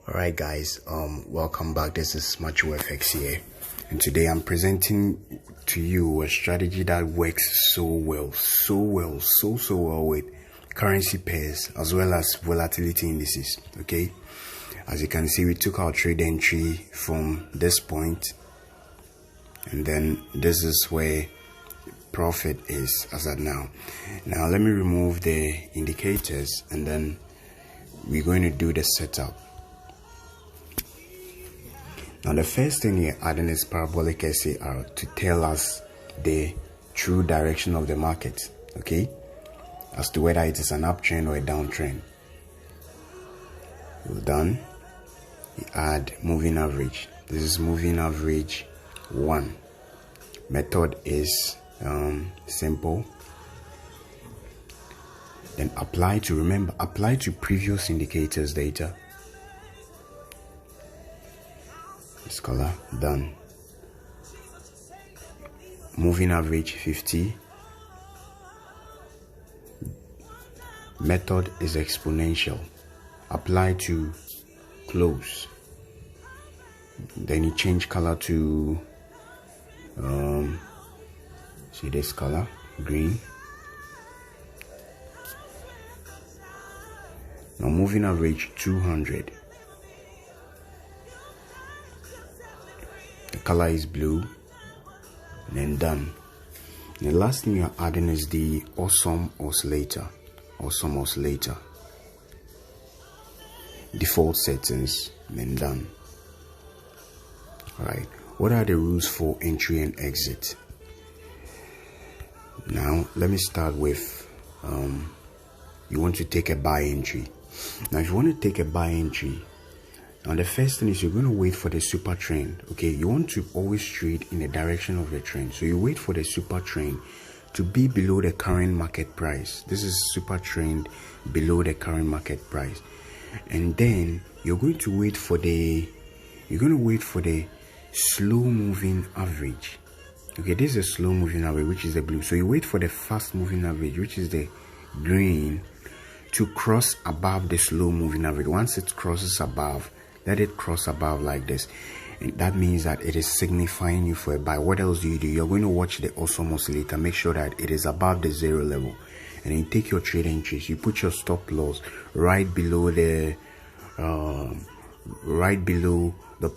Alright guys, welcome back. This is MACho FX here, and today I'm presenting to you a strategy that works so well with currency pairs as well as volatility indices. Okay, as you can see, we took our trade entry from this point, and then this is where profit is as at now. Now let me remove the indicators, and then we're going to do the setup. Now the first thing we're adding is parabolic SAR to tell us the true direction of the market, okay, as to whether it is an uptrend or a downtrend. Well done. We add moving average. This is moving average 1. Method is simple. Then apply to previous indicators data. This color, done. Moving average 50. Method is exponential. Apply to close. Then you change color to see this color, green. Now moving average 200. The color is blue, and then done. The last thing you're adding is the awesome oscillator. Default settings, and then done. Alright, what are the rules for entry and exit? Now let me start with you want to take a buy entry. Now if you want to take a buy entry, now the first thing is you're going to wait for the super trend. Okay, you want to always trade in the direction of the trend, so you wait for the super trend to be below the current market price. This is super trend below the current market price, and then you're going to wait for the slow moving average. Okay, this is a slow moving average, which is the blue. So you wait for the fast moving average, which is the green, to cross above the slow moving average. Once it crosses above, let it cross above like this, and that means that it is signifying you for a buy. What else do? You're going to watch the awesome oscillator, make sure that it is above the 0 level, and then you take your trade entries. You put your stop loss right below the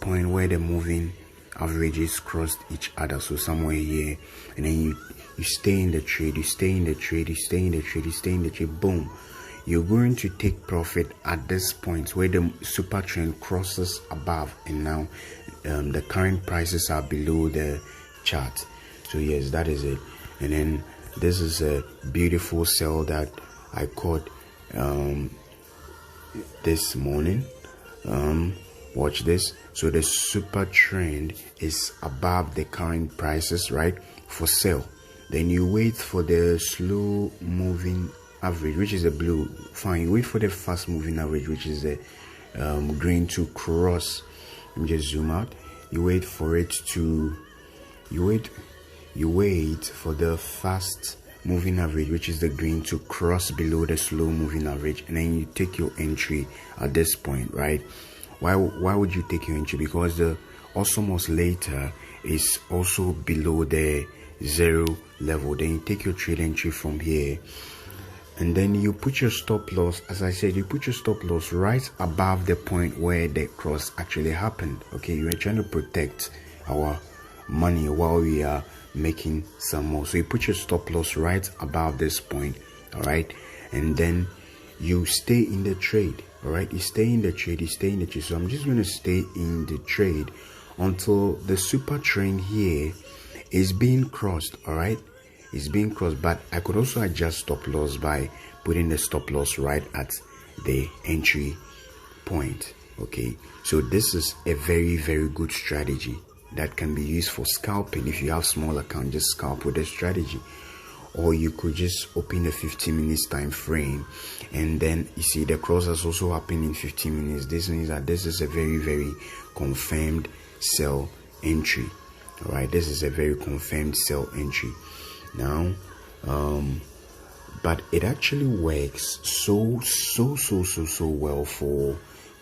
point where the moving averages crossed each other, so somewhere here, and then you stay in the trade, boom. You're going to take profit at this point where the super trend crosses above, and now the current prices are below the chart. So yes, that is it. And then this is a beautiful sell that I caught this morning. Watch this. So the super trend is above the current prices, right, for sell. Then you wait for the slow moving average, which is a blue. Fine, you wait for the fast moving average, which is the green, to cross. Let me just zoom out. You wait for it to you wait for the fast moving average, which is the green, to cross below the slow moving average, and then you take your entry at this point, right? Why would you take your entry? Because the awesome oscillator is also below the 0 level. Then you take your trade entry from here, and then you put your stop loss. As I said, you put your stop loss right above the point where the cross actually happened. Okay, you are trying to protect our money while we are making some more. So you put your stop loss right above this point. All right, and then you stay in the trade. All right, you stay in the trade. So I'm just going to stay in the trade until the super trend here is being crossed. All right, it's being crossed, but I could also adjust stop loss by putting the stop loss right at the entry point. Okay, so this is a very good strategy that can be used for scalping. If you have small account, just scalp with this strategy, or you could just open a 15 minutes time frame, and then you see the cross has also happened in 15 minutes. This means that this is a very confirmed sell entry. All right, this is a very confirmed sell entry. Now but it actually works so well for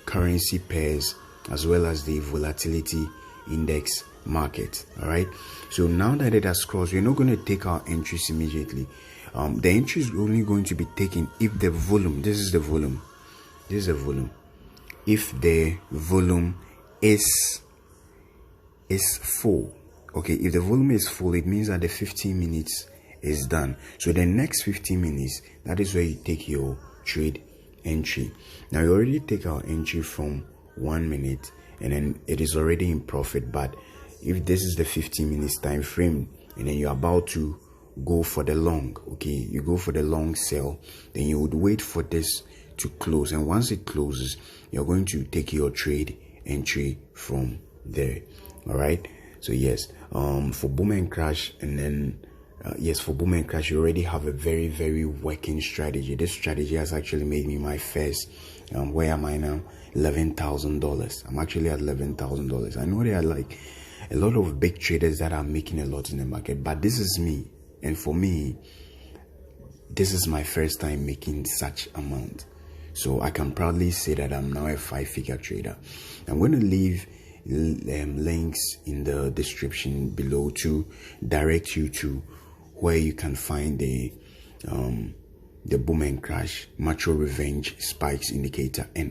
currency pairs as well as the volatility index market. All right, so now that it has crossed, we're not going to take our entries immediately. The entry is only going to be taken if the volume, this is the volume, if the volume is full. Okay, if the volume is full, it means that the 15 minutes is done. So the next 15 minutes, that is where you take your trade entry. Now you already take our entry from 1 minute and then it is already in profit. But if this is the 15 minutes time frame and then you're about to go for the long, okay, you go for the long sell, then you would wait for this to close, and once it closes, you're going to take your trade entry from there. All right, so yes, for boom and crash, and then for boom and crash, you already have a very, very working strategy. This strategy has actually made me my first. Where am I now? $11,000. I'm actually at $11,000. I know there are like a lot of big traders that are making a lot in the market, but this is me, and for me, this is my first time making such amount. So I can proudly say that I'm now a 5-figure trader. I'm going to leave links in the description below to direct you to where you can find the boom and crash MACho revenge spikes indicator and